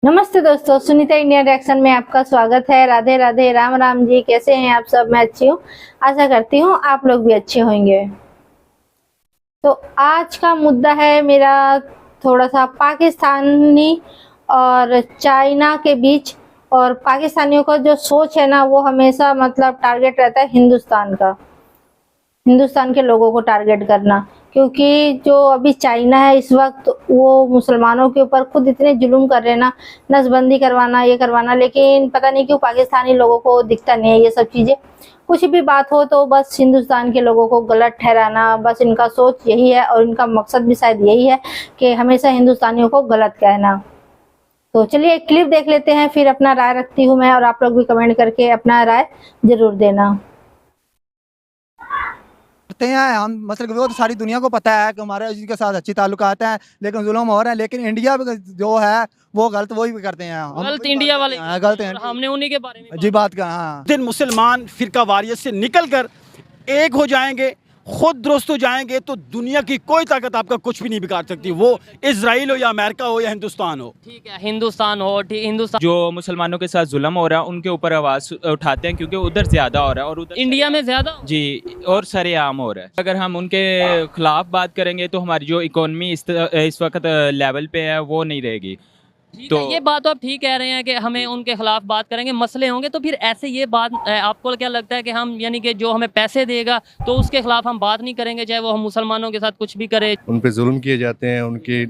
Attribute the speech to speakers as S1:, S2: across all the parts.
S1: नमस्ते दोस्तों, Sunita Indian reaction में आपका स्वागत है। राधे राधे, राम राम जी। कैसे हैं आप सब? मैं अच्छी हूँ, आशा करती हूँ आप लोग भी अच्छे होंगे। तो आज का मुद्दा है मेरा थोड़ा सा पाकिस्तानी और चाइना के बीच। और पाकिस्तानियों का जो सोच है ना, वो हमेशा मतलब टारगेट रहता है हिंदुस्तान का, हिंदुस्तान के लोगों को टारगेट करना। क्योंकि जो अभी चाइना है इस वक्त, वो मुसलमानों के ऊपर खुद इतने जुल्म कर रहे हैं ना, नसबंदी करवाना, ये करवाना, लेकिन पता नहीं क्यों पाकिस्तानी लोगों को दिखता नहीं है ये सब चीजें। कुछ भी बात हो तो बस हिंदुस्तान के लोगों को गलत ठहराना, बस इनका सोच यही है और इनका मकसद भी शायद यही है कि हमेशा हिंदुस्तानियों को गलत कहना। तो चलिए एक क्लिप देख लेते हैं, फिर अपना राय रखती हूँ मैं, और आप लोग भी कमेंट करके अपना राय जरूर देना।
S2: करते हैं हम, मतलब वो तो सारी दुनिया को पता है कि हमारे जिनके साथ अच्छी ताल्लुकात हैं, लेकिन जुल्म हो रहे हैं। लेकिन इंडिया जो है वो गलत वही भी करते हैं।
S3: गलत इंडिया वाले
S2: गलत हैं,
S3: हमने उन्हीं के बारे में
S2: जी बात का। हाँ,
S4: दिन मुसलमान फिरका वारियत से निकलकर एक हो जाएंगे, खुद दुरुस्त हो जाएंगे, तो दुनिया की कोई ताकत आपका कुछ भी नहीं बिगाड़ सकती। वो इजराइल हो या अमेरिका हो या हिंदुस्तान हो।
S3: ठीक है, हिंदुस्तान हो, ठीक, हिंदुस्तान
S5: जो मुसलमानों के साथ जुल्म हो रहा है उनके ऊपर आवाज़ उठाते हैं, क्योंकि उधर ज़्यादा हो रहा है और उधर
S3: इंडिया में ज्यादा।
S5: जी और सरेआम हो रहा है। अगर हम उनके खिलाफ बात करेंगे तो हमारी जो इकोनॉमी इस वक्त लेवल पे है वो नहीं रहेगी।
S3: तो ये बात तो आप ठीक कह रहे हैं कि हमें उनके खिलाफ बात करेंगे, मसले होंगे, तो फिर ऐसे ये बात आपको क्या लगता है कि हम यानी कि जो हमें पैसे देगा तो उसके खिलाफ हम बात नहीं करेंगे, चाहे वो हम मुसलमानों के साथ कुछ भी करे?
S6: उन पे जुल्म किए जाते हैं, उनकी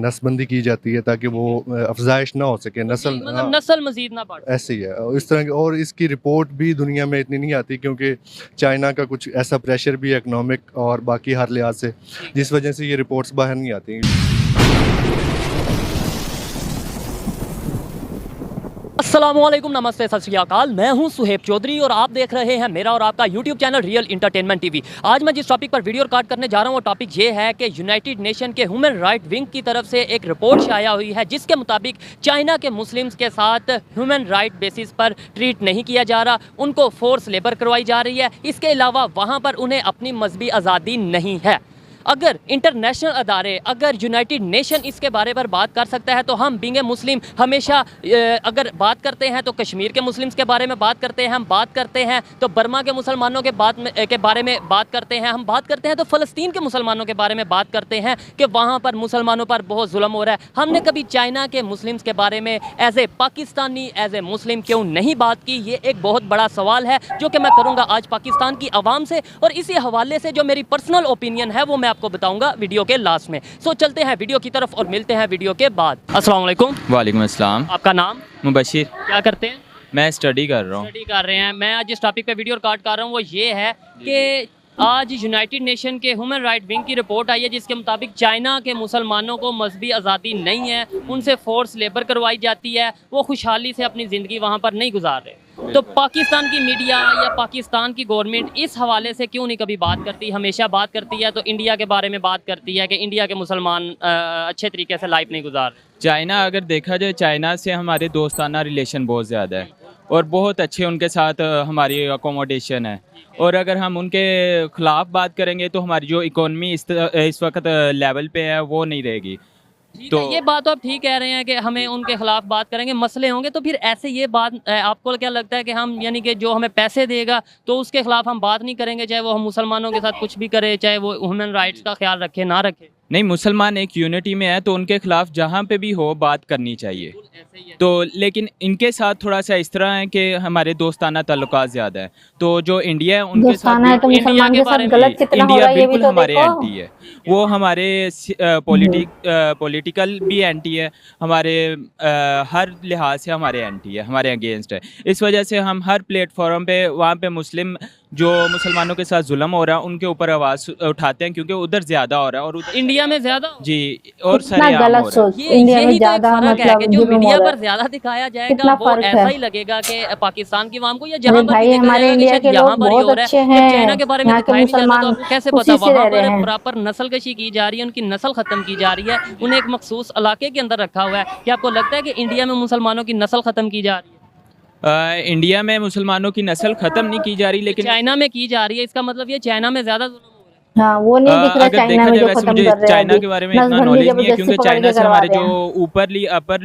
S6: नस्बंदी की जाती है ताकि वो अफजाइश ना हो सके, नस्ल
S3: मतलब नस्ल मजीद ना बढ़े।
S6: ऐसे ही है। और इस तरह की, और इसकी रिपोर्ट भी दुनिया में इतनी नहीं आती, क्योंकि चाइना का कुछ ऐसा प्रेशर भी है इकनॉमिक और बाकी हर लिहाज से, जिस वजह से ये रिपोर्ट्स बाहर नहीं आती।
S3: अस्सलामुअलैकुम, नमस्ते, सत श्री अकाल। मैं हूं सुहेब चौधरी और आप देख रहे हैं मेरा और आपका YouTube channel real entertainment TV. आज मैं जिस टॉपिक पर वीडियो रिकॉर्ड करने जा रहा हूं वो टॉपिक ये है कि यूनाइटेड नेशन के ह्यूमन राइट विंग की तरफ से एक रिपोर्ट शाया हुई है, जिसके मुताबिक चाइना के मुस्लिम्स के साथ ह्यूमन राइट बेसिस पर ट्रीट नहीं किया जा रहा, उनको फोर्स लेबर करवाई जा रही है। इसके अलावा वहाँ पर उन्हें अपनी मजहबी आज़ादी नहीं है। अगर इंटरनेशनल अदारे, अगर यूनाइटेड नेशन इसके बारे पर बात कर सकता है तो हम बीइंग ए मुस्लिम हमेशा अगर बात करते हैं तो कश्मीर के मुस्लिम्स के बारे में बात करते हैं, हम बात करते हैं तो बर्मा के मुसलमानों के बारे में बात करते हैं, हम बात करते हैं तो फ़लस्तीन के मुसलमानों के बारे में बात करते हैं कि वहाँ पर मुसलमानों पर बहुत जुल्म हो रहा है। हमने कभी चाइना के मुस्लिम्स के बारे में as a Pakistani, as a Muslim क्यों नहीं बात की? ये एक बहुत बड़ा सवाल है जो कि मैं करूँगा आज पाकिस्तान की आवाम से, और इसी हवाले से जो मेरी पर्सनल ओपिनियन है वो मैं आपको बताऊंगा वीडियो के लास्ट में। सो चलते हैं वीडियो की तरफ और मिलते हैं वीडियो के बाद। अस्सलाम वालेकुम।
S5: वालेकुम अस्सलाम।
S3: आपका नाम?
S5: मुबशिर।
S3: क्या करते हैं?
S5: मैं स्टडी कर रहा हूँ।
S3: स्टडी कर रहे हैं। मैं आज जिस टॉपिक पे वीडियो रिकॉर्ड कर रहा हूँ वो ये है कि आज यूनाइटेड नेशन के ह्यूमन राइट विंग की रिपोर्ट आई है, जिसके मुताबिक चाइना के मुसलमानों को मजहबी आज़ादी नहीं है, उनसे फोर्स लेबर करवाई जाती है, वो खुशहाली से अपनी ज़िंदगी वहाँ पर नहीं गुजार रहे। तो पाकिस्तान की मीडिया या पाकिस्तान की गवर्नमेंट इस हवाले से क्यों नहीं कभी बात करती? हमेशा बात करती है तो इंडिया के बारे में बात करती है कि इंडिया के मुसलमान अच्छे तरीके से लाइफ नहीं गुजार रहे।
S5: चाइना अगर देखा जाए, चाइना से हमारे दोस्ताना रिलेशन बहुत ज़्यादा है और बहुत अच्छे उनके साथ हमारी अकोमोडेशन है। और अगर हम उनके खिलाफ बात करेंगे तो हमारी जो इकोनॉमी इस वक्त लेवल पे है वो नहीं रहेगी।
S3: तो ये बात तो आप ठीक कह रहे हैं कि हमें उनके खिलाफ बात करेंगे, मसले होंगे, तो फिर ऐसे ये बात आपको क्या लगता है कि हम यानी कि जो हमें पैसे देगा तो उसके खिलाफ हम बात नहीं करेंगे, चाहे वो हम मुसलमानों के साथ कुछ भी करे, चाहे वो ह्यूमन राइट्स का ख्याल रखे ना रखे?
S5: नहीं, मुसलमान एक यूनिटी में है तो उनके खिलाफ जहाँ पे भी हो बात करनी चाहिए। तो लेकिन इनके साथ थोड़ा सा इस तरह है कि हमारे दोस्ताना ताल्लुकात ज़्यादा है। तो जो इंडिया है उनके साथ
S1: है तो मुसलमान के साथ गलत कितना हो रहा है ये भी
S5: बिल्कुल
S1: तो
S5: हमारे
S1: देखो।
S5: एंटी है, वो हमारे पॉलिटिकल भी एंटी है, हमारे हर लिहाज से हमारे एंटी है, हमारे अगेंस्ट है। इस वजह से हम हर प्लेटफॉर्म पे वहाँ पे जो मुसलमानों के साथ जुल्म हो रहा है उनके ऊपर आवाज़ उठाते हैं, क्योंकि उधर ज़्यादा हो रहा है और
S3: इंडिया में ज्यादा
S5: जी और
S1: कितना
S5: सरेआम हो
S1: गलत
S5: रहा है।
S1: सोच, इंडिया में
S3: यही तो एक
S1: ज्यादा
S3: फर्क है
S1: मतलब
S3: कि जो
S1: जुल्म हो
S3: मीडिया
S1: रहा
S3: पर
S1: है।
S3: ज्यादा दिखाया जाएगा
S1: कितना
S3: वो
S1: फर्क
S3: ऐसा
S1: है।
S3: ही लगेगा कि पाकिस्तान की आवाम को, या
S1: अरे
S3: जहाँ पर
S1: भाई,
S3: भी देखा
S1: हमारे
S3: जाएगा कि
S1: इंडिया
S3: शायद
S1: के
S3: यहाँ
S1: लोग
S3: पर ही हो
S1: बहुत
S3: रहा
S1: अच्छे
S3: है।
S1: हैं,
S3: जब चाइना के बारे में
S1: यहाँ के
S3: दिखाया नहीं जाता तो
S1: मुसलमान
S3: आपको कैसे
S1: खुशी
S3: पता?
S1: से रह
S3: वहाँ
S1: रहे
S3: पर
S1: हैं।
S3: प्रॉपर नस्लकशी की जा रही है, उनकी नस्ल खत्म की जा रही है, उन्हें एक मखसूस इलाके के अंदर रखा हुआ है। क्या आपको लगता है कि इंडिया में मुसलमानों की नस्ल खत्म की जा रही है?
S5: इंडिया में मुसलमानों की नस्ल ख़त्म नहीं की जा रही, लेकिन
S3: चाइना में की जा रही है, इसका मतलब ये चाइना में ज्यादा जुल्म हो रहा है।
S1: हाँ वो नहीं दिख रहा
S5: अगर
S1: चाइना
S5: देखा
S1: में
S5: जाए
S1: जो
S5: वैसे
S1: खत्म
S5: मुझे
S1: कर रहे हैं
S5: चाइना
S1: अभी।
S5: के बारे में इतना
S1: नसबंदी
S5: नॉलेज नहीं है,
S1: जबरदस्ती
S5: क्योंकि
S1: पकड़
S5: चाइना
S1: के
S5: से
S1: करवा
S5: हमारे
S1: रहे
S5: जो
S1: हैं।
S5: अपर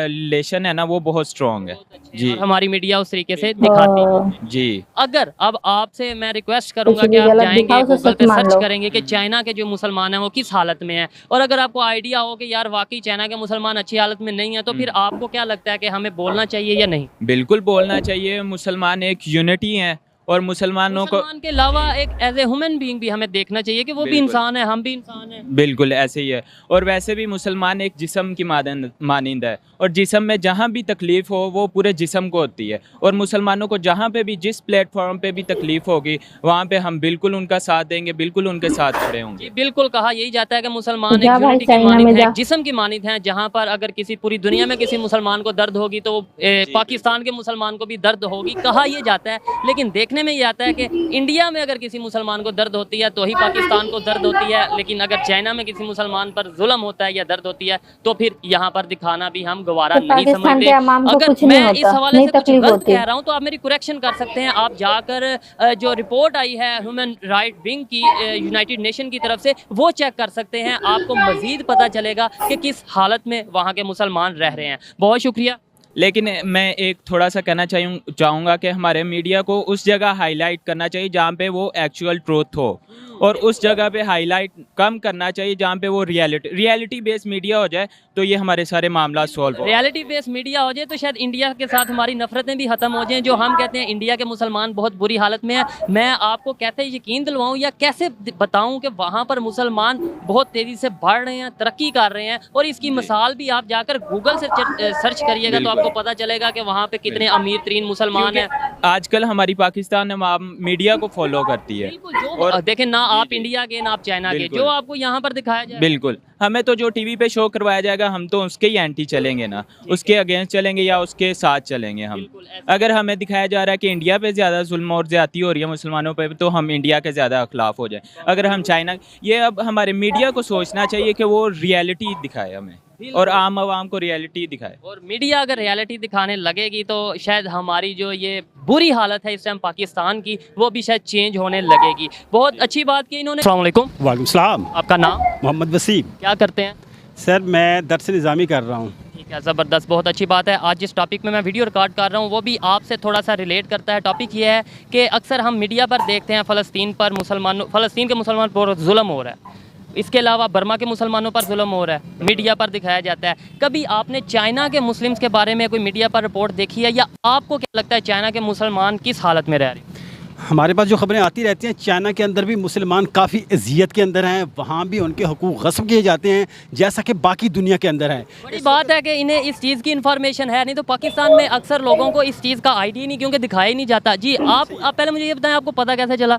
S5: रिलेशन है ना वो बहुत स्ट्रॉन्ग है जी
S3: और हमारी मीडिया उस तरीके से दिखाती है।
S1: हाँ,
S5: जी।
S3: अगर अब आपसे मैं रिक्वेस्ट करूंगा
S1: कुछ
S3: कि
S1: भी
S3: आप
S1: गलत
S3: जाएंगे
S1: दिखाओ तो
S3: गूगल
S1: सच
S3: पे
S1: मान
S3: सर्च
S1: लो।
S3: करेंगे कि चाइना के जो मुसलमान हैं वो किस हालत में हैं, और अगर आपको आइडिया हो कि यार वाकई चाइना के मुसलमान अच्छी हालत में नहीं है, तो फिर आपको क्या लगता है कि हमें बोलना चाहिए या नहीं?
S5: बिल्कुल बोलना चाहिए, मुसलमान एक यूनिटी हैं और मुसलमानों को
S3: मुसलमान के अलावा एक एज ए ह्यूमन बीइंग भी हमें देखना चाहिए कि वो भी
S5: बिल्कुल।
S3: इंसान है, हम भी इंसान हैं।
S5: बिल्कुल ऐसे ही है। और वैसे भी मुसलमान एक जिस्म की मानंद है, और जिस्म में जहाँ भी तकलीफ़ हो वो पूरे जिस्म को होती है, और मुसलमानों को जहाँ पे भी जिस प्लेटफॉर्म पे भी तकलीफ़ होगी वहाँ पे हम बिल्कुल उनका साथ देंगे, बिल्कुल उनके साथ खड़े होंगे।
S3: जी बिल्कुल, कहा यही जाता है कि मुसलमान
S1: जा
S3: एक
S1: भाई
S3: यूनिटी की
S1: चाइना
S3: मानित
S1: में
S3: है,
S1: जा।
S3: एक जिस्म की मानित है, जहाँ पर अगर किसी पूरी दुनिया में किसी मुसलमान को दर्द होगी तो पाकिस्तान के मुसलमान को भी दर्द होगी, कहा यह जाता है। लेकिन देखने में ये आता है कि इंडिया में अगर किसी मुसलमान को दर्द होती है तो ही पाकिस्तान को दर्द होती है, लेकिन अगर चाइना में किसी मुसलमान पर जुल्म होता है या दर्द होती है तो फिर यहाँ पर दिखाना भी हम गवारा
S1: तो
S3: नहीं
S1: पाकिस्तान
S3: समझते।
S1: के अवाम को
S3: अगर
S1: कुछ नहीं
S3: मैं इस
S1: होता,
S3: हवाले
S1: नहीं
S3: से कुछ
S1: तकलीफ
S3: गलत
S1: होती।
S3: कह रहा हूँ तो आप मेरी करेक्शन कर सकते हैं। आप जाकर जो रिपोर्ट आई है ह्यूमन राइट विंग की यूनाइटेड नेशन की तरफ से वो चेक कर सकते हैं, आपको मजीद पता चलेगा कि किस हालत में वहाँ के मुसलमान रह रहे हैं। बहुत शुक्रिया।
S5: लेकिन मैं एक थोड़ा सा कहना चाहूँगा कि हमारे मीडिया को उस जगह हाईलाइट करना चाहिए जहाँ पे वो एक्चुअल ट्रूथ हो, और उस जगह पे हाईलाइट कम करना चाहिए जहाँ पे वो रियलिटी बेस्ड मीडिया हो जाए, तो ये हमारे सारे मामला सॉल्व हो।
S3: रियलिटी बेस्ड मीडिया हो जाए तो शायद इंडिया के साथ हमारी नफरतें भी खत्म हो जाएं। जो हम कहते हैं इंडिया के मुसलमान बहुत बुरी हालत में है, मैं आपको कैसे यकीन दिलवाऊं या कैसे बताऊं कि वहाँ पर मुसलमान बहुत तेज़ी से बढ़ रहे हैं, तरक्की कर रहे हैं, और इसकी मिसाल भी आप जाकर गूगल से सर्च करिएगा तो आपको पता चलेगा कि वहाँ पे कितने अमीर तरीन मुसलमान हैं।
S5: आजकल हमारी पाकिस्तान मीडिया को फॉलो करती है,
S3: और देखें ना आप इंडिया के ना आप चाइना के,
S5: बिल्कुल।
S3: जो आपको यहाँ पर दिखाया जाए
S5: बिल्कुल, हमें तो जो टीवी पे शो करवाया जाएगा हम तो उसके ही एंटी चलेंगे ना, उसके अगेंस्ट चलेंगे या उसके साथ चलेंगे हम। अगर हमें दिखाया जा रहा है कि इंडिया पे ज़्यादा जुल्म और ज़्यादती हो रही है मुसलमानों पे, तो हम इंडिया के ज़्यादा खिलाफ हो जाए। अगर हम चाइना, ये अब हमारे मीडिया को सोचना चाहिए कि वो रियलिटी दिखाए हमें, और आम आवाम को रियलिटी दिखाए।
S3: और मीडिया अगर रियलिटी दिखाने लगेगी तो शायद हमारी जो ये बुरी हालत है इस टाइम पाकिस्तान की, वो भी शायद चेंज होने लगेगी। बहुत अच्छी बात की इन्होंने। अस्सलाम वालेकुम।
S4: वालेकुम सलाम।
S3: आपका नाम?
S4: मोहम्मद वसीम।
S3: क्या करते हैं?
S4: सर मैं दर्स निज़ामी कर रहा हूँ।
S3: ठीक है, ज़बरदस्त, बहुत अच्छी बात है। आज जिस टॉपिक में मैं वीडियो रिकॉर्ड कर रहा हूँ वो भी आपसे थोड़ा सा रिलेट करता है। टॉपिक ये है कि अक्सर हम मीडिया पर देखते हैं फ़लस्तीन के मुसलमान पर जुल्म हो रहा है, इसके अलावा बर्मा के मुसलमानों पर जुल्म हो रहा है, मीडिया पर दिखाया जाता है। कभी आपने चाइना के मुस्लिम्स के बारे में कोई मीडिया पर रिपोर्ट देखी है, या आपको क्या लगता है चाइना के मुसलमान किस हालत में रह रहे हैं?
S4: हमारे पास जो खबरें आती रहती हैं, चाइना के अंदर भी मुसलमान काफ़ी अजियत के अंदर हैं, वहाँ भी उनके हकूक़ गस्ब किए जाते हैं जैसा कि बाकी दुनिया के अंदर है।
S3: बड़ी बात है कि इन्हें इस चीज़ की इन्फॉर्मेशन है, नहीं तो पाकिस्तान में अक्सर लोगों को इस चीज़ का आइडिया नहीं, क्योंकि दिखाया ही नहीं जाता। जी आप पहले मुझे ये बताएं, आपको पता कैसे चला?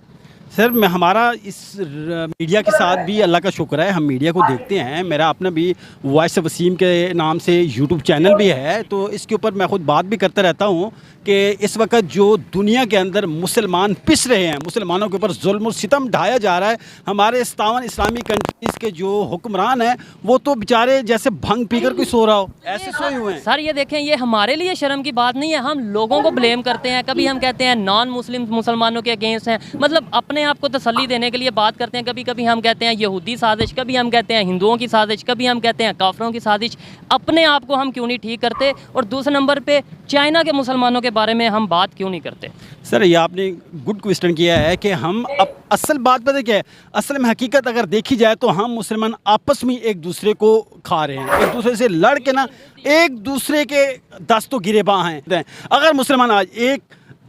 S4: सर मैं हमारा इस मीडिया के साथ भी अल्लाह का शुक्र है, हम मीडिया को देखते हैं। मेरा अपना भी वॉइस वसीम के नाम से यूट्यूब चैनल भी है, तो इसके ऊपर मैं ख़ुद बात भी करता रहता हूँ कि इस वक्त जो दुनिया के अंदर मुसलमान पिस रहे हैं, मुसलमानों के ऊपर जुल्म और सितम ढाया जा रहा है। हमारे 57 इस्लामी कंट्रीज़ के जो हुक्मरान हैं वो तो बेचारे जैसे भंग पीकर कोई सो रहा हो, ऐसे सोए हुए हैं।
S3: सर ये देखें, ये हमारे लिए शर्म की बात नहीं है, हम लोगों को ब्लेम करते हैं। कभी हम कहते हैं नॉन मुस्लिम मुसलमानों के अगेंस्ट हैं, मतलब अपने आप को तसल्ली देने के लिए बात करते हैं। कभी कभी हम कहते हैं यहूदी साजिश, कभी हम कहते हैं हिंदुओं की साजिश, कभी हम कहते हैं काफरों की साजिश। अपने आप को हम क्यों नहीं ठीक करते? और दूसरे नंबर पे चाइना के मुसलमानों के बारे में हम बात क्यों नहीं करते?
S4: सर ये आपने गुड क्वेश्चन किया है कि हम अब असल बात पता क्या है, असल में हकीकत अगर देखी जाए तो हम मुसलमान आपस में एक दूसरे को खा रहे हैं, एक दूसरे से लड़ के ना एक दूसरे के दस्तों गिरेबां हैं। अगर मुसलमान आज एक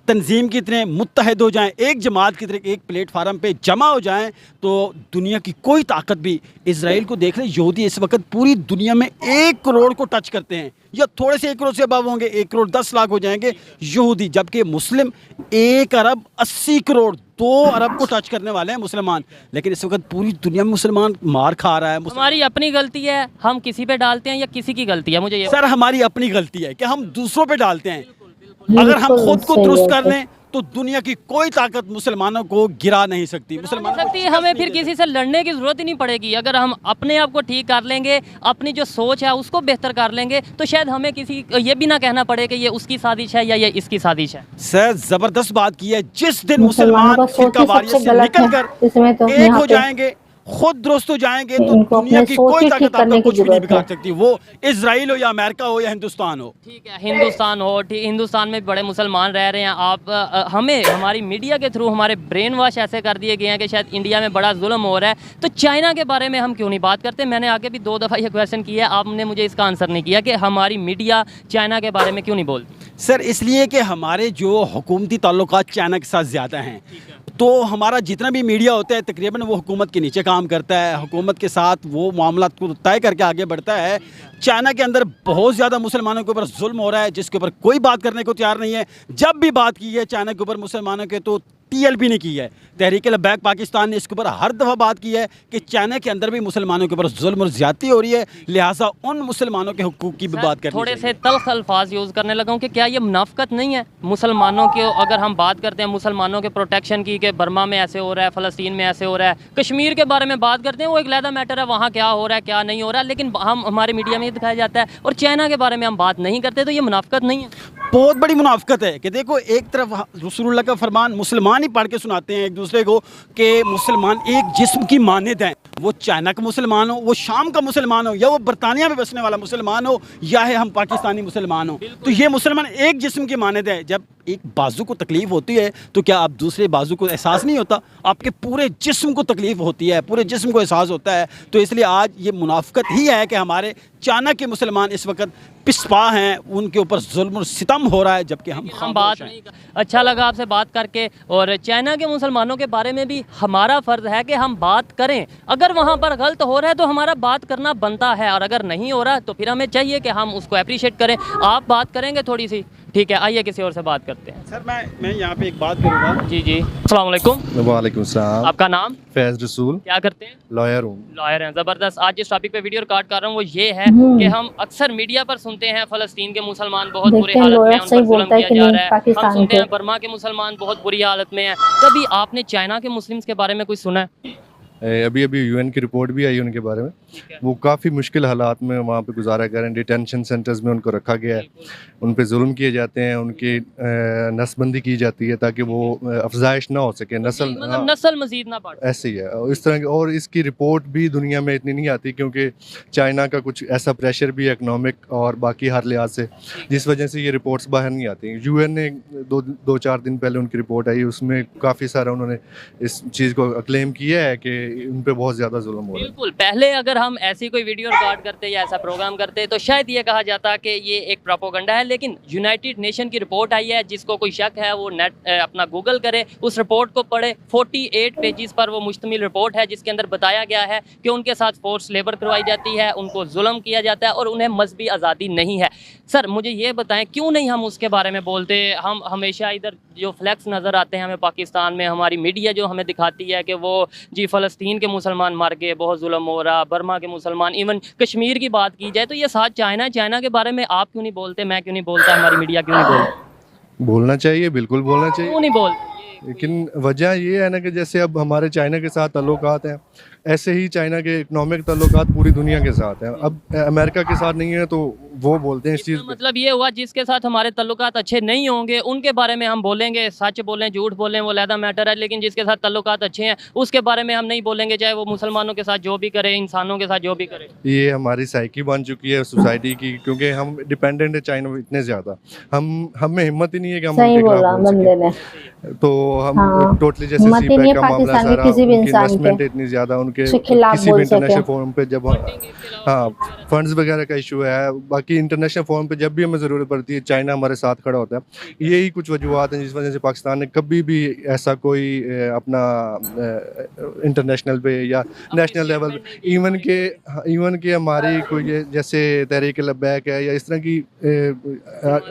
S4: तंजीम की तरह मुत्तहद हो जाएं, एक जमात की तरह एक प्लेटफार्म पे जमा हो जाएं, तो दुनिया की कोई ताकत भी, इजराइल को देख लें, यहूदी इस वक्त पूरी दुनिया में 1 करोड़ को टच करते हैं, या थोड़े से 1 करोड़ से अबव होंगे, 1 करोड़ 10 लाख हो जाएंगे यहूदी, जबकि मुस्लिम 1 अरब 80 करोड़ 2 अरब को टच करने वाले हैं मुसलमान। लेकिन इस वक्त पूरी दुनिया में मुसलमान मार खा रहा है।
S3: हमारी अपनी गलती है, हम किसी पे डालते हैं, या किसी की गलती है? मुझे ये
S4: सर हमारी अपनी गलती है कि हम दूसरों पे डालते हैं। अगर हम खुद को दुरुस्त कर लें तो दुनिया की कोई ताकत मुसलमानों को गिरा नहीं सकती। मुसलमानों को
S3: सकती है, हमें फिर किसी से लड़ने की ज़रूरत ही नहीं पड़ेगी। अगर हम अपने आप को ठीक कर लेंगे, अपनी जो सोच है उसको बेहतर कर लेंगे, तो शायद हमें किसी ये भी ना कहना पड़े कि ये उसकी साजिश है या ये इसकी साजिश है।
S4: सर जबरदस्त बात की है। जिस दिन
S1: मुसलमानों
S4: मुसलमान
S1: का सोच
S4: फिरका
S1: ही
S4: वारियत
S1: सबसे
S4: से
S1: गलत
S4: निकल
S1: है।
S4: कर
S1: इसमें तो
S4: एक
S1: यहाँ
S4: हो
S1: पे
S4: जाएंगे, खुद दुरुस्त हो जाएंगे, तो
S1: इनको
S4: दुनिया
S1: अपनी
S4: की
S1: सोच
S4: कोई
S1: ही
S4: ताकत
S1: ठीक करने
S4: आपका
S1: की
S4: कुछ भी नहीं
S1: जरूरत
S4: बिगाड़
S1: है।
S4: सकती। वो इजराइल हो या अमेरिका हो या हिंदुस्तान हो।
S3: ठीक है, हिंदुस्तान हो, ठीक, हिंदुस्तान में बड़े मुसलमान रह रहे हैं। आप हमें हमारी मीडिया के थ्रू हमारे ब्रेन वॉश ऐसे कर दिए गए हैं कि शायद इंडिया में बड़ा जुल्म हो रहा है, तो चाइना के बारे में हम क्यों नहीं बात करते? मैंने आगे भी 2 दफ़ा ये क्वेश्चन किया, आपने मुझे इसका आंसर नहीं किया कि हमारी मीडिया चाइना के बारे में क्यों नहीं बोलती।
S4: सर इसलिए कि हमारे जो हुकूमती ताल्लुकात चाइना के साथ ज़्यादा हैं, तो हमारा जितना भी मीडिया होता है तकरीबन वो हुकूमत के नीचे काम करता है, हुकूमत के साथ वो मामला को तय करके आगे बढ़ता है। चाइना के अंदर बहुत ज़्यादा मुसलमानों के ऊपर जुल्म हो रहा है, जिसके ऊपर कोई बात करने को तैयार नहीं है। जब भी बात की है चाइना के ऊपर मुसलमानों के, तो TLP ने की है, तहरीक लबैक पाकिस्तान ने इसके ऊपर हर दफ़ा बात की है कि चाइना के अंदर भी मुसलमानों के ऊपर जुल्म और ज़्यादती हो रही है, लिहाजा उन मुसलमानों के हुकूक की भी बात करनी
S3: थोड़े
S4: चाहिए।
S3: से तल्ख अल्फाज यूज़ करने लगा हूँ कि क्या ये मुनाफकत नहीं है मुसलमानों की? अगर हम बात करते हैं मुसलमानों के प्रोटेक्शन की कि बर्मा में ऐसे हो रहा है, फ़लस्तीन में ऐसे हो रहा है, कश्मीर के बारे में बात करते हैं, वो एक अलहदा मैटर है, वहाँ क्या हो रहा है क्या नहीं हो रहा है, लेकिन हम हमारे मीडिया में ये दिखाया जाता है, और चाइना के बारे में हम बात नहीं करते, तो ये मुनाफकत नहीं है?
S4: बहुत बड़ी मुनाफकत है कि देखो, एक तरफ रसूलुल्लाह का फरमान मुसलमान ही पढ़ के सुनाते हैं एक दूसरे को कि मुसलमान एक जिस्म की मानद हैं। वो चाइना का मुसलमान हो, वो शाम का मुसलमान हो, या वो बरतानिया में बसने वाला मुसलमान हो, या है हम पाकिस्तानी मुसलमान हो, तो ये मुसलमान एक जिस्म की मानद है। जब एक बाजू को तकलीफ होती है तो क्या आप दूसरे बाजू को एहसास नहीं होता? आपके पूरे जिस्म को तकलीफ होती है, पूरे जिस्म को एहसास होता है। तो इसलिए आज ये मुनाफकत ही है कि हमारे चाइना के मुसलमान इस वक्त पिस्पा हैं, उनके ऊपर जुल्म और सितम हो रहा है, जबकि हम
S3: बात नहीं कर। अच्छा लगा आपसे बात करके, और चाइना के मुसलमानों के बारे में भी हमारा फ़र्ज़ है कि हम बात करें। अगर वहाँ पर गलत हो रहा है तो हमारा बात करना बनता है, और अगर नहीं हो रहा तो फिर हमें चाहिए कि हम उसको अप्रिशिएट करें। आप बात करेंगे थोड़ी सी, ठीक है? आइए किसी और से बात करते हैं।
S4: सर मैं यहाँ पे एक बात करूँगा।
S3: जी जी, अस्सलाम वालेकुम।
S6: वालेकुम सलाम।
S3: आपका नाम?
S6: फैज़ रसूल,
S3: क्या करते हैं?
S6: लॉयर हूँ।
S3: लॉयर हैं, ज़बरदस्त। आज जिस टॉपिक पे वीडियो रिकॉर्ड कर रहा हूँ वो ये है कि हम अक्सर मीडिया पर सुनते हैं फ़लस्तीन के मुसलमान बहुत बुरी
S1: देखते हैं
S3: हालत में
S1: लॉयर
S3: हैं, उन
S1: सही
S3: पर जुल्म
S1: बोलता है
S3: किया
S1: कि
S3: जा
S1: नहीं
S3: रहा है। हम
S1: पाकिस्तान
S3: सुनते
S1: के।
S3: हैं बर्मा के मुसलमान बहुत बुरी हालत में हैं। कभी आपने चाइना के मुस्लिम्स के बारे में कुछ सुना है?
S6: अभी अभी UN की रिपोर्ट भी आई उनके बारे में। वो काफ़ी मुश्किल हालात में वहाँ पे गुजारा कर रहे हैं। डिटेंशन सेंटर्स में उनको रखा गया है, उन पे जुल्म किए जाते हैं, उनकी नस्बंदी की जाती है ताकि वो अफजाइश ना हो सके, नस्ल
S3: मतलब नस्ल मजीद ना बढ़े।
S6: ऐसे ही है। और इस तरह की, और इसकी रिपोर्ट भी दुनिया में इतनी नहीं आती क्योंकि चाइना का कुछ ऐसा प्रेशर भी है इकनॉमिक और बाकी हर लिहाज से, जिस वजह से ये रिपोर्ट्स बाहर नहीं आती। UN ने 2-4 दिन पहले उनकी रिपोर्ट आई, उसमें काफ़ी सारा उन्होंने इस चीज़ को क्लेम किया है कि उन पे बहुत ज़्यादा जुल्म हो रहा है।
S3: बिल्कुल, पहले अगर हम ऐसी कोई वीडियो रिकॉर्ड करते या ऐसा प्रोग्राम करते तो शायद ये कहा जाता कि ये एक प्रोपोगंडा है, लेकिन यूनाइटेड नेशन की रिपोर्ट आई है, जिसको कोई शक है वो नेट अपना गूगल करे, उस रिपोर्ट को पढ़े। 48 पेजेस पर वो मुश्तमिल रिपोर्ट है, जिसके अंदर बताया गया है कि उनके साथ फोर्स लेबर करवाई जाती है, उनको जुल्म किया जाता है और उन्हें मजहबी आज़ादी नहीं है। सर मुझे ये बताएं, क्यों नहीं हम उसके बारे में बोलते? हम हमेशा इधर जो फ्लैक्स नज़र आते हैं हमें पाकिस्तान में, हमारी मीडिया जो हमें दिखाती है कि वो जी फ़लस्तीन के मुसलमान मर गए, बहुत जुल्म हो रहा, बर्मा के मुसलमान, इवन कश्मीर की बात की जाए तो ये साथ चाइना के बारे में आप क्यों नहीं बोलते, मैं क्यों नहीं बोलता, हमारी मीडिया क्यों नहीं बोलती?
S6: बोलना चाहिए, बिल्कुल बोलना चाहिए,
S3: क्यों नहीं बोलते?
S6: लेकिन वजह ये है ना कि जैसे अब हमारे चाइना के साथ ताल्लुकात हैं, ऐसे ही चाइना के इकोनॉमिक ताल्लुकात पूरी दुनिया के साथ हैं। अब अमेरिका के साथ नहीं है तो वो बोलते हैं इस चीज़
S3: इसका मतलब ये हुआ जिसके साथ हमारे ताल्लुकात अच्छे नहीं होंगे उनके बारे में हम बोलेंगे, सच बोलें झूठ बोलें वो अलहदा मैटर है, लेकिन जिसके साथ ताल्लुकात अच्छे हैं उसके बारे में हम नहीं बोलेंगे, चाहे वो मुसलमानों के साथ जो भी करे, इंसानों के साथ जो भी करे।
S6: ये हमारी साइकी बन चुकी है सोसाइटी की, क्योंकि हम डिपेंडेंट है चाइना में इतने ज़्यादा, हम में हिम्मत ही नहीं है कि हम
S1: सही
S6: उनके
S1: बोला
S6: खिलाफ बोल
S1: बंदे ने।
S6: सकें। तो हम
S1: हाँ,
S6: टोटली जैसे
S1: हिम्मत ही नहीं
S6: सीपैक
S1: है
S6: का मामला
S1: पाकिस्तान
S6: सारा,
S1: के किसी भी
S6: उनकी
S1: इंसान
S6: इन्वेस्टमेंट
S1: के
S6: इतनी ज़्यादा, उनके
S1: उसके खिलाफ
S6: किसी भी
S1: बोल
S6: इंटरनेशनल
S1: सके।
S6: फोरम पे जब हाँ फंड्स वगैरह का इशू है, बाकी इंटरनेशनल फोरम पे जब भी हमें ज़रूरत पड़ती है चाइना हमारे साथ खड़ा होता है। यही कुछ वजूहत हैं जिस वजह से पाकिस्तान ने कभी भी ऐसा कोई अपना इंटरनेशनल पे या नेशनल लेवल इवन के हमारी कोई जैसे तहरीक लब्बैक है या इस तरह की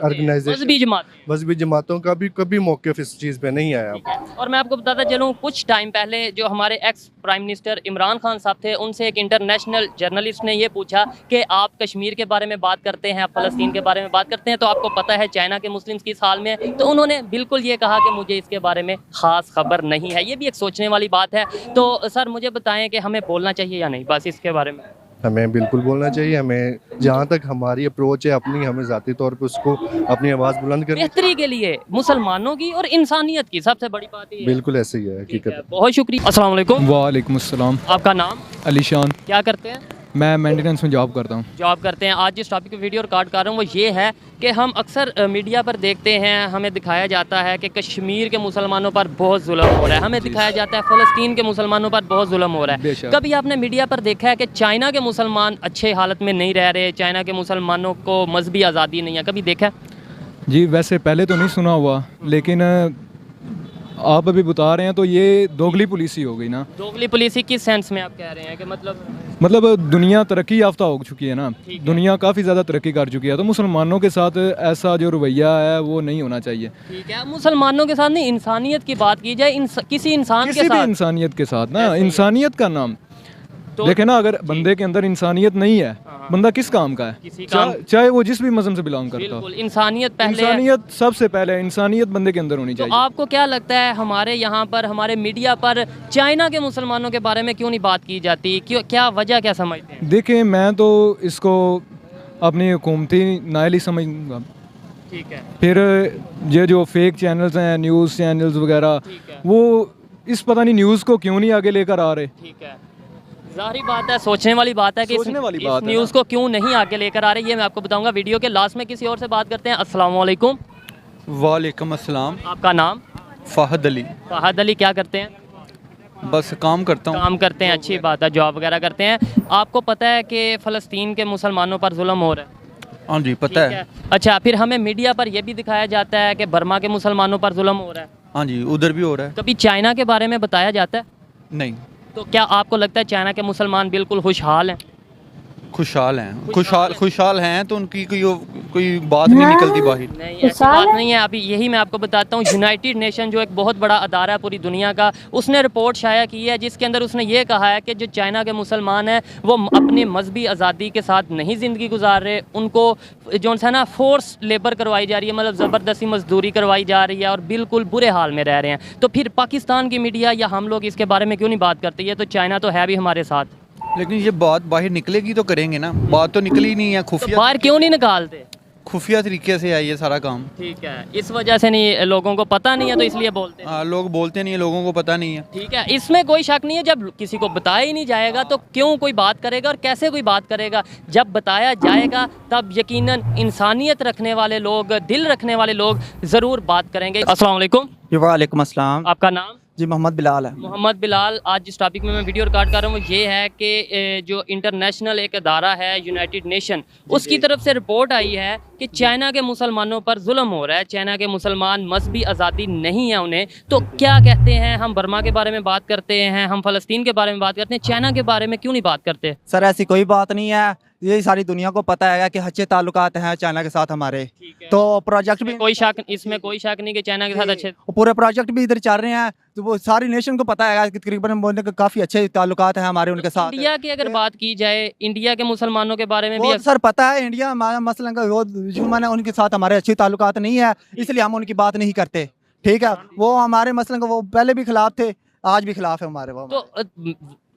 S6: ऑर्गेनाइजेशन मजहबी जमातों का भी कभी मौक़िफ़ इस चीज़ पे नहीं आया।
S3: और मैं आपको बताता चलूँ, कुछ टाइम पहले जो हमारे ex prime minister Imran Khan साहब थे, उनसे एक इंटरनेशनल जर्नलिस्ट ने ये पूछा कि आप कश्मीर के बारे में बात करते हैं, फ़लस्तीन के बारे में बात करते हैं, तो आपको पता है चाइना के मुस्लिम्स किस हाल में है। तो उन्होंने बिल्कुल ये कहा कि मुझे इसके बारे में ख़ास खबर नहीं है। ये भी एक सोचने वाली बात है। तो सर मुझे बताएं कि हमें बोलना चाहिए या नहीं, बस इसके बारे में।
S6: हमें बिल्कुल बोलना चाहिए। हमें जहाँ तक हमारी अप्रोच है अपनी, हमें ज़ाती तौर पे उसको अपनी आवाज़ बुलंद करनी
S3: बेहतरी के लिए मुसलमानों की और इंसानियत की सबसे बड़ी बात ये है।
S6: बिल्कुल ऐसे ही है
S3: ठीक है,
S6: हकीकत।
S3: बहुत शुक्रिया। अस्सलाम वालेकुम।
S7: वालेकुम अस्सलाम।
S3: आपका नाम?
S7: अलीशान।
S3: क्या करते हैं?
S7: मैं मेंटेनेंस में जॉब करता हूँ।
S3: जॉब करते हैं। आज जिस टॉपिक की वीडियो रिकॉर्ड कर रहा हूँ वो ये है कि हम अक्सर मीडिया पर देखते हैं, हमें दिखाया जाता है कि कश्मीर के मुसलमानों पर बहुत जुल्म हो रहा है, हमें दिखाया जाता है फ़लस्तीन के मुसलमानों पर बहुत जुल्म हो रहा है।
S7: बेशक।
S3: कभी आपने मीडिया पर देखा है कि चाइना के मुसलमान अच्छे हालत में नहीं रह रहे, चाइना के मुसलमानों को मजहबी आज़ादी नहीं है, कभी देखा है?
S7: जी वैसे पहले तो नहीं सुना हुआ, लेकिन आप अभी बता रहे हैं तो ये दोगली पुलिस ही हो गई ना।
S3: दोगली पुलिस किस सेंस में आप कह रहे हैं कि
S7: मतलब दुनिया तरक्की याफ्ता हो चुकी है ना,
S3: ठीक है।
S7: दुनिया काफ़ी ज़्यादा तरक्की कर चुकी है, तो मुसलमानों के साथ ऐसा जो रवैया है वो नहीं होना चाहिए।
S3: ठीक है, मुसलमानों के साथ नहीं, इंसानियत की बात की जाए, किसी इंसान
S7: किसी
S3: के
S7: भी
S3: साथ।
S7: इंसानियत के साथ ना,
S3: ऐसे ही है।
S7: इंसानियत का नाम
S3: तो
S7: देखे ना, अगर बंदे के अंदर इंसानियत नहीं है,
S3: हाँ।
S7: बंदा किस काम का है?
S3: किसी काम-
S7: चाहे वो जिस भी मज़हब से बिलोंग करता हो।
S3: बिल्कुल, इंसानियत पहले है।
S7: इंसानियत सबसे पहले, इंसानियत बंदे के अंदर होनी
S3: तो
S7: चाहिए।
S3: आपको क्या लगता है हमारे यहाँ पर, हमारे मीडिया पर चाइना के मुसलमानों के बारे में क्यों नहीं बात की जाती? क्यों, क्या वजह क्या समझते हैं?
S7: देखें, मैं तो इसको अपनी हुकूमती नायल ही समझूंगा।
S3: ठीक है,
S7: फिर ये जो फेक चैनल्स हैं, न्यूज़ चैनल्स वगैरह,
S3: ठीक है,
S7: वो इस पता नहीं न्यूज़ को क्यों नहीं आगे लेकर आ रहे।
S3: ठीक है। जाहिर बात है, सोचने वाली बात है कि
S7: सोचने वाली
S3: इस
S7: बात है
S3: न्यूज़ को क्यों नहीं आगे लेकर आ रहे, ये मैं आपको बताऊंगा वीडियो के लास्ट में। किसी और से बात करते हैं। अस्सलाम वालेकुम।
S8: वालेकुम अस्सलाम।
S3: आपका नाम?
S8: फ़हद अली।
S3: फहद अली। क्या करते हैं?
S8: बस काम करता हूँ।
S3: काम करते हैं, अच्छी बात है, जॉब वगैरह करते हैं। आपको पता है कि फ़लस्तीन के मुसलमानों पर जुल्म हो रहा है?
S8: हाँ जी पता
S3: ठीक
S8: है।
S3: अच्छा, फिर हमें मीडिया पर यह भी दिखाया जाता है कि बर्मा के मुसलमानों पर जुल्म हो रहा है।
S8: हाँ जी उधर भी हो रहा है।
S3: कभी चाइना के बारे में बताया जाता है?
S8: नहीं,
S3: तो क्या आपको लगता है चाइना के मुसलमान बिल्कुल खुशहाल हैं?
S8: खुशहाल हैं। खुशहाल हैं तो उनकी कोई बात नहीं निकलती बाहर।
S3: नहीं, ऐसी बात नहीं है। अभी यही मैं आपको बताता हूँ। यूनाइटेड नेशन जो एक बहुत बड़ा अदारा है पूरी दुनिया का, उसने रिपोर्ट शाया की है जिसके अंदर उसने ये कहा है कि जो चाइना के मुसलमान हैं वो अपनी मजहबी आज़ादी के साथ नहीं ज़िंदगी गुजार रहे, उनको जो है ना फोर्स लेबर करवाई जा रही है, मतलब ज़बरदस्ती मजदूरी करवाई जा रही है और बिल्कुल बुरे हाल में रह रहे हैं। तो फिर पाकिस्तान की मीडिया या हम लोग इसके बारे में क्यों नहीं बात करते? ये तो चाइना तो है भी हमारे साथ।
S8: लेकिन ये बात बाहर निकलेगी तो करेंगे ना, बात तो निकली नहीं है।
S3: तो
S8: खुफिया
S3: बाहर क्यों नहीं निकालते?
S8: खुफिया तरीके से है ये सारा काम।
S3: ठीक है, इस वजह से नहीं, लोगों को पता नहीं है तो इसलिए बोलते हैं।
S8: लोग बोलते नहीं है, लोगों को पता नहीं है।
S3: ठीक है, इसमें कोई शक नहीं है। जब किसी को बताया ही नहीं जाएगा तो क्यों कोई बात करेगा और कैसे कोई बात करेगा? जब बताया जाएगा तब यकीनन इंसानियत रखने वाले लोग, दिल रखने वाले लोग ज़रूर बात करेंगे। अस्सलाम वालेकुम।
S9: वालेकुम अस्सलाम।
S3: आपका नाम?
S9: जी मोहम्मद बिलाल है।
S3: मोहम्मद बिलाल। आज जिस टॉपिक में मैं वीडियो रिकॉर्ड कर रहा हूँ वो ये है कि जो इंटरनेशनल एक अदारा है यूनाइटेड नेशन, उसकी तरफ से रिपोर्ट आई है कि चाइना के मुसलमानों पर जुल्म हो रहा है, चाइना के मुसलमान मजहबी आज़ादी नहीं है उन्हें। तो क्या कहते हैं? हम बर्मा के बारे में बात करते हैं, हम फ़लस्तीन के बारे में बात करते हैं, चाइना के बारे में क्यों नहीं बात करते?
S9: सर ऐसी कोई बात नहीं है, ये सारी दुनिया को पता है कि अच्छे ताल्लुकात हैं चाइना के साथ हमारे। तो प्रोजेक्ट भी
S3: कोई शक, इसमें कोई शक नहीं कि चाइना के साथ अच्छे।
S9: पूरे प्रोजेक्ट भी इधर चल रहे हैं, तो वो सारी नेशन को पता है कि तकरीबन बोलने के काफ़ी अच्छे ताल्लुकात हैं हमारे उनके साथ।
S3: इंडिया की अगर बात की जाए, इंडिया के मुसलमानों के बारे में
S9: वो
S3: भी
S9: सर पता है, इंडिया हमारा मसलन का वो दुश्मन है, उनके साथ हमारे अच्छे ताल्लुकात नहीं है, इसलिए हम उनकी बात नहीं करते। ठीक है, वो हमारे मसलन का वो पहले भी खिलाफ थे, आज भी खिलाफ है हमारे।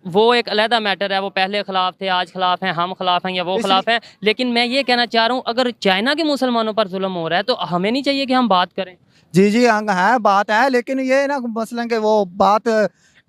S3: वो एक अलहदा मैटर है, वो पहले खिलाफ थे, आज खिलाफ हैं, हम खिलाफ हैं या वो खिलाफ हैं। लेकिन मैं ये कहना चाह रहा हूँ, अगर चाइना के मुसलमानों पर जुल्म हो रहा है तो हमें नहीं चाहिए कि हम बात करें?
S9: जी जी है, बात है, लेकिन ये ना मसलन के वो बात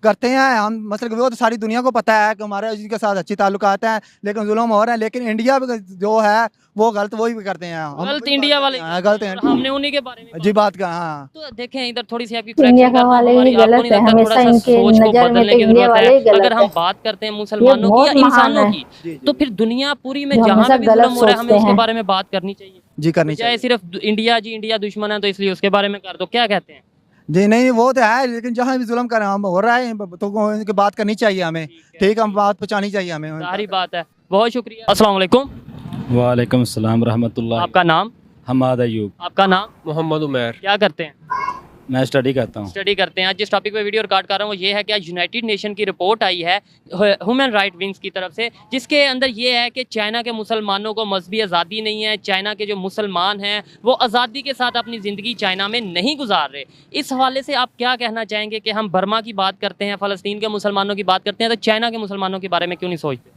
S9: करते हैं हम, मतलब वो तो सारी दुनिया को पता है कि हमारे जिनके साथ अच्छी ताल्लुकात हैं, लेकिन जुल्म हो रहा है। लेकिन इंडिया जो है वो गलत वही भी करते हैं।
S3: गलत इंडिया वाले,
S9: गलत
S3: और हमने उन्हीं के बारे में
S9: जी बात का। हाँ,
S3: तो देखें इधर थोड़ी सी आपकी
S1: इंडिया
S3: correction
S1: का
S3: करता हूं,
S1: वाले ही
S3: हमारी
S1: गलत
S3: आपको नहीं
S1: है,
S3: लगता
S1: हमेशा
S3: थोड़ा सा
S1: इनके
S3: सोच को
S1: नजर में
S3: बदलने
S1: तो
S3: की
S1: इंडिया
S3: जरूरत
S1: वाले ही
S3: है?
S1: गलत
S3: अगर हम
S1: है।
S3: बात करते हैं मुसलमानों की
S1: बहुत
S3: या
S1: महान
S3: इंसानों
S1: है।
S3: की, तो फिर दुनिया पूरी में
S1: जो
S3: जहाँ
S1: हमेशा
S3: पे भी
S1: गलत
S3: जुल्म हो रहा है हमें
S1: सोचते
S3: उसके
S1: हैं।
S3: बारे में बात करनी चाहिए।
S9: जी करनी
S3: चाहे
S9: चाहिए।
S3: सिर्फ इंडिया दुश्मन है तो इसलिए उसके बारे में कर दो। क्या कहते हैं?
S9: जी नहीं, वो तो है, लेकिन जहाँ भी जुल्म कर हम हो रहा है तो इनकी बात करनी चाहिए हमें। ठीक है, हम बात पहुँचानी चाहिए हमें।
S3: सारी बात है। बहुत शुक्रिया। अस्सलाम वालेकुम।
S10: वालेकुम सलाम रहमतुल्लाह।
S3: आपका नाम?
S10: हमाद अयूब।
S3: आपका नाम?
S11: मोहम्मद उमैर।
S3: क्या करते हैं?
S4: मैं स्टडी करता हूँ।
S3: स्टडी करते हैं। आज जिस टॉपिक पे वीडियो रिकॉर्ड कर रहा हूँ वो ये है कि आज यूनाइटेड नेशन की रिपोर्ट आई है ह्यूमन राइट विंग्स की तरफ से, जिसके अंदर ये है कि चाइना के मुसलमानों को मजहबी आज़ादी नहीं है। चाइना के जो मुसलमान हैं वो आज़ादी के साथ अपनी ज़िंदगी चाइना में नहीं गुजार रहे। इस हवाले से आप क्या कहना चाहेंगे कि हम बर्मा की बात करते हैं, फ़लस्तीन के मुसलमानों की बात करते हैं, तो चाइना के मुसलमानों के बारे में क्यों नहीं सोचते?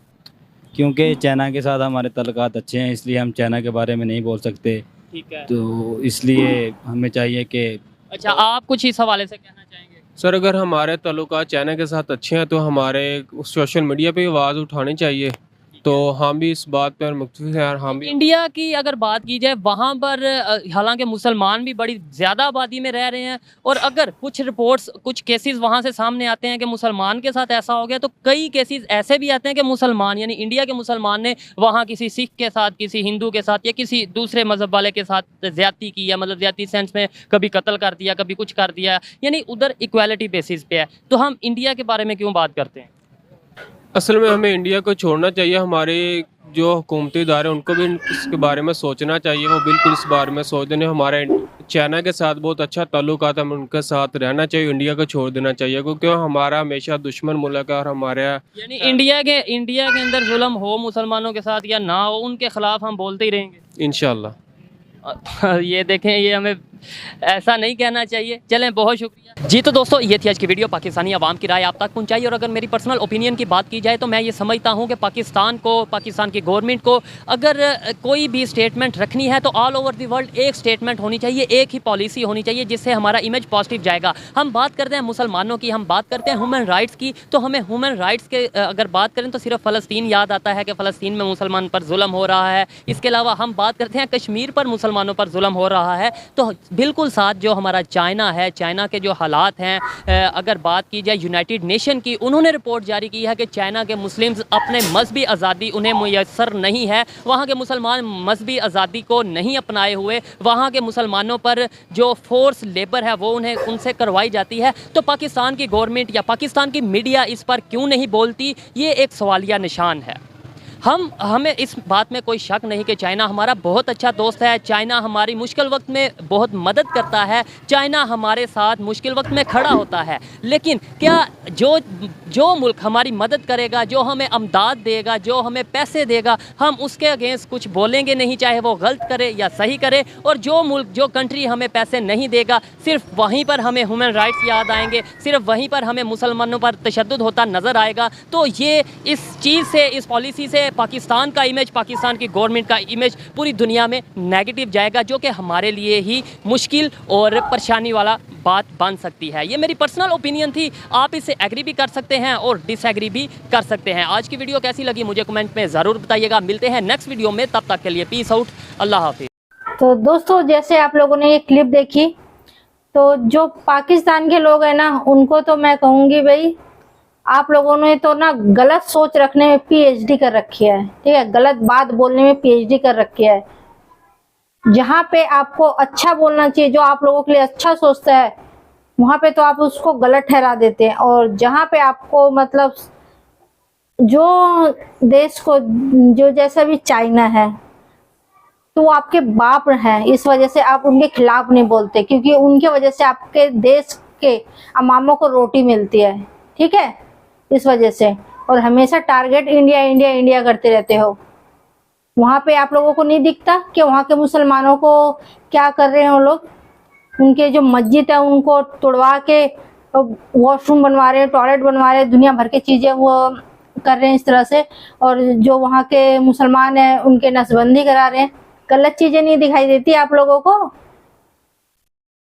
S4: क्योंकि चाइना के साथ हमारे तल्लुकात अच्छे हैं, इसलिए हम चाइना के बारे में नहीं बोल सकते।
S3: ठीक है,
S4: तो इसलिए हमें चाहिए कि
S3: अच्छा आप कुछ इस हवाले से कहना चाहेंगे?
S10: सर, अगर हमारे ताल्लुकात चाइना के साथ अच्छे हैं तो हमारे सोशल मीडिया पे आवाज़ उठानी चाहिए। तो हम भी इस बात पर मुख्तलिफ हैं और हम भी
S3: इंडिया की अगर बात की जाए वहाँ पर हालांकि मुसलमान भी बड़ी ज़्यादा आबादी में रह रहे हैं, और अगर कुछ रिपोर्ट्स कुछ केसेस वहाँ से सामने आते हैं कि मुसलमान के साथ ऐसा हो गया, तो कई केसेस ऐसे भी आते हैं कि मुसलमान यानी इंडिया के मुसलमान ने वहाँ किसी सिख के साथ, किसी हिंदू के साथ या किसी दूसरे मज़हब वाले के साथ ज़्यादती की, या मतलब ज़्यादती सेंस में कभी कत्ल कर दिया, कभी कुछ कर दिया, यानी उधर इक्वालिटी बेसिस पे है। तो हम इंडिया के बारे में क्यों बात करते हैं?
S10: असल में हमें इंडिया को छोड़ना चाहिए। हमारे जो हुकूमती इदारे उनको भी इसके बारे में सोचना चाहिए। वो बिल्कुल इस बारे में सोच देने। हमारे चाइना के साथ बहुत अच्छा ताल्लुकात है, हमें उनके साथ रहना चाहिए। इंडिया को छोड़ देना चाहिए क्योंकि हमारा हमेशा दुश्मन मुल्क है और हमारे
S3: यानी इंडिया के अंदर जुल्म हो मुसलमानों के साथ या ना हो, उनके खिलाफ हम बोलते ही रहेंगे
S10: इंशाल्लाह।
S3: ये देखें, ये हमें ऐसा नहीं कहना चाहिए। चलें, बहुत शुक्रिया जी। तो दोस्तों, ये थी आज की वीडियो। पाकिस्तानी आवाम की राय आप तक पहुंचाई, और अगर मेरी पर्सनल ओपिनियन की बात की जाए तो मैं ये समझता हूं कि पाकिस्तान की गवर्नमेंट को अगर कोई भी स्टेटमेंट रखनी है तो ऑल ओवर द वर्ल्ड एक स्टेटमेंट होनी चाहिए, एक ही पॉलिसी होनी चाहिए, जिससे हमारा इमेज पॉजिटिव जाएगा। हम बात करते हैं मुसलमानों की, हम बात करते हैं ह्यूमन राइट्स की, तो हमें ह्यूमन राइट्स के अगर बात करें तो सिर्फ फ़लस्तीन याद आता है कि फ़लस्तीन में मुसलमान पर जुल्म हो रहा है। इसके अलावा हम बात करते हैं कश्मीर पर मुसलमानों पर जुल्म हो रहा है। तो बिल्कुल साथ जो हमारा चाइना है, चाइना के जो हालात हैं, अगर बात की जाए यूनाइटेड नेशन की, उन्होंने रिपोर्ट जारी की है कि चाइना के मुस्लिम्स अपने मजहबी आज़ादी उन्हें मुयस्सर नहीं है। वहाँ के मुसलमान मजहबी आज़ादी को नहीं अपनाए हुए, वहाँ के मुसलमानों पर जो फोर्स लेबर है वो उनसे करवाई जाती है। तो पाकिस्तान की गवर्नमेंट या पाकिस्तान की मीडिया इस पर क्यों नहीं बोलती, ये एक सवालिया निशान है। हमें इस बात में कोई शक नहीं कि चाइना हमारा बहुत अच्छा दोस्त है। चाइना हमारी मुश्किल वक्त में बहुत मदद करता है। चाइना हमारे साथ मुश्किल वक्त में खड़ा होता है। लेकिन क्या जो मुल्क हमारी मदद करेगा, जो हमें अमदाद देगा, जो हमें पैसे देगा, हम उसके अगेंस्ट कुछ बोलेंगे नहीं, चाहे वो गलत करे या सही करे। और जो कंट्री हमें पैसे नहीं देगा, सिर्फ वहीं पर हमें ह्यूमन राइट्स याद आएंगे, सिर्फ वहीं पर हमें मुसलमानों पर तशद्दुद होता नज़र आएगा। तो ये इस चीज़ से, इस पॉलिसी से पाकिस्तान का इमेज, पाकिस्तान की गवर्नमेंट का इमेज पूरी दुनिया में नेगेटिव जाएगा, जो कि हमारे लिए ही मुश्किल और परेशानी वाला बात बन सकती है। ये मेरी पर्सनल ओपिनियन थी। आप इससे एग्री भी कर सकते हैं और डिसएग्री भी कर सकते हैं। आज की वीडियो कैसी लगी मुझे कमेंट में ज़रूर बताइएगा। मिलते हैं नेक्स्ट वीडियो में, तब तक के लिए पीस आउट, अल्लाह हाफिज़।
S1: तो दोस्तों, जैसे आप लोगों ने ये क्लिप देखी, तो जो पाकिस्तान के लोग हैं ना, उनको तो मैं कहूँगी भाई, आप लोगों ने तो ना गलत सोच रखने में पीएचडी कर रखी है। ठीक है, गलत बात बोलने में पीएचडी कर रखी है। जहाँ पे आपको अच्छा बोलना चाहिए, जो आप लोगों के लिए अच्छा सोचता है, वहां पे तो आप उसको गलत ठहरा देते हैं। और जहाँ पे आपको मतलब जो देश को, जो जैसा भी चाइना है, तो वो आपके बाप हैं, इस वजह से आप उनके खिलाफ नहीं बोलते, क्योंकि उनके वजह से आपके देश के अमामों को रोटी मिलती है। ठीक है, इस वजह से। और हमेशा टारगेट इंडिया इंडिया इंडिया करते रहते हो। वहां पे आप लोगों को नहीं दिखता कि वहां के मुसलमानों को क्या कर रहे हैं वो लोग। उनके जो मस्जिद है उनको तोड़वा के वॉशरूम बनवा रहे हैं, टॉयलेट बनवा रहे हैं, दुनिया भर की चीजें वो कर रहे हैं इस तरह से। और जो वहां के मुसलमान हैं उनके नसबंदी करा रहे हैं। गलत चीजें नहीं दिखाई देती आप लोगों को?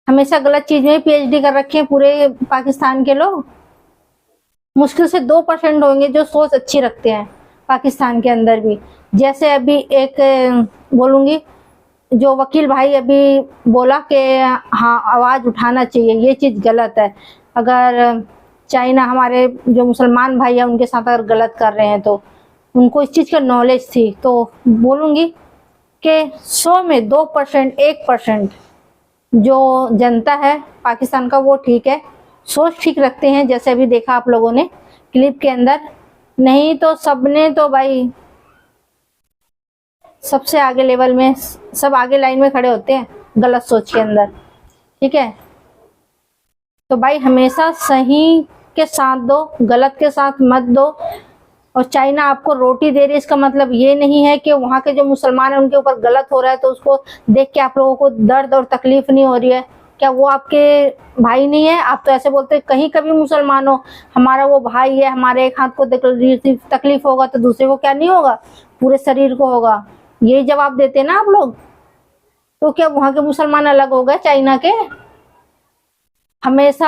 S1: हमेशा गलत चीज में पीएचडी कर रखे हैं पूरे पाकिस्तान के लोग। मुश्किल से 2% होंगे जो सोच अच्छी रखते हैं पाकिस्तान के अंदर भी। जैसे अभी एक बोलूंगी, जो वकील भाई अभी बोला कि हाँ आवाज़ उठाना चाहिए, ये चीज़ गलत है। अगर चाइना हमारे जो मुसलमान भाई हैं उनके साथ अगर गलत कर रहे हैं तो उनको इस चीज़ का नॉलेज थी, तो बोलूँगी कि 100 में 2%, 1% जो जनता है पाकिस्तान का वो ठीक है, सोच ठीक रखते हैं, जैसे अभी देखा आप लोगों ने क्लिप के अंदर। नहीं तो सबने तो भाई सबसे आगे लेवल में, सब आगे लाइन में खड़े होते हैं गलत सोच के अंदर। ठीक है, तो भाई हमेशा सही के साथ दो, गलत के साथ मत दो। और चाइना आपको रोटी दे रही है, इसका मतलब ये नहीं है कि वहाँ के जो मुसलमान है उनके ऊपर गलत हो रहा है तो उसको देख के आप लोगों को दर्द और तकलीफ नहीं हो रही है। क्या वो आपके भाई नहीं है? आप तो ऐसे बोलते हैं, कहीं कभी मुसलमान हो, हमारा वो भाई है, हमारे एक हाथ को तकलीफ होगा तो दूसरे को क्या नहीं होगा, पूरे शरीर को होगा। यही जवाब देते हैं ना आप लोग। तो क्या वहाँ के मुसलमान अलग हो गए चाइना के? हमेशा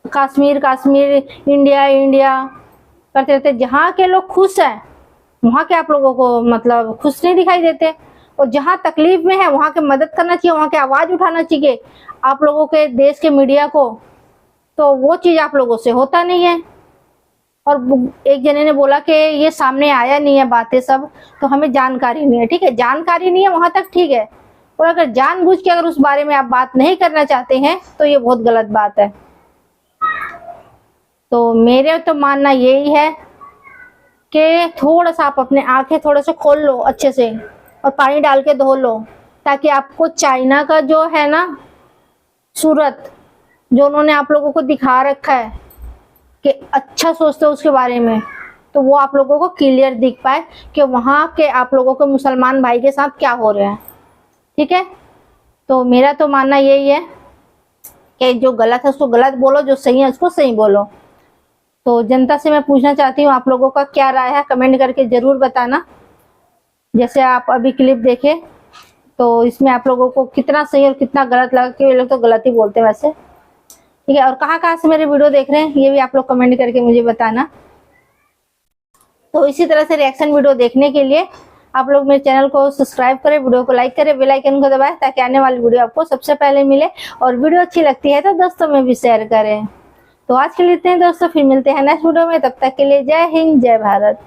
S1: कश्मीर कश्मीर, इंडिया इंडिया करते रहते। जहाँ के लोग खुश हैं वहाँ के आप लोगों को मतलब खुश नहीं दिखाई देते, और जहाँ तकलीफ में है वहाँ के मदद करना चाहिए, वहाँ के आवाज उठाना चाहिए आप लोगों के देश के मीडिया को। तो वो चीज आप लोगों से होता नहीं है। और एक जने ने बोला कि ये सामने आया नहीं है बातें सब, तो हमें जानकारी नहीं है। ठीक है, जानकारी नहीं है वहां तक ठीक है, और अगर जानबूझ के अगर उस बारे में आप बात नहीं करना चाहते हैं तो ये बहुत गलत बात है। तो मेरे तो मानना यही है कि थोड़ा सा आप अपने आंखें थोड़े से खोल लो अच्छे से, और पानी डाल के धो लो, ताकि आपको चाइना का जो है ना सूरत जो उन्होंने आप लोगों को दिखा रखा है कि अच्छा सोचते हो उसके बारे में, तो वो आप लोगों को क्लियर दिख पाए कि वहाँ के आप लोगों के मुसलमान भाई के साथ क्या हो रहा है। ठीक है, तो मेरा तो मानना यही है कि जो गलत है उसको गलत बोलो, जो सही है उसको सही बोलो। तो जनता से मैं पूछना चाहती हूँ आप लोगों का क्या राय है, कमेंट करके जरूर बताना। जैसे आप अभी क्लिप देखे तो इसमें आप लोगों को कितना सही और कितना गलत लगा, कि ये लोग तो गलत ही बोलते हैं वैसे। ठीक है, और कहाँ से मेरे वीडियो देख रहे हैं ये भी आप लोग कमेंट करके मुझे बताना। तो इसी तरह से रिएक्शन वीडियो देखने के लिए आप लोग मेरे चैनल को सब्सक्राइब करें, वीडियो को लाइक करें, बेल आइकन को दबाएं, ताकि आने वाली वीडियो आपको सबसे पहले मिले। और वीडियो अच्छी लगती है तो दोस्तों में भी शेयर करें। तो आज के लिए इतने दोस्तों, फिर मिलते हैं नेक्स्ट वीडियो में। तब तक के लिए जय हिंद, जय भारत।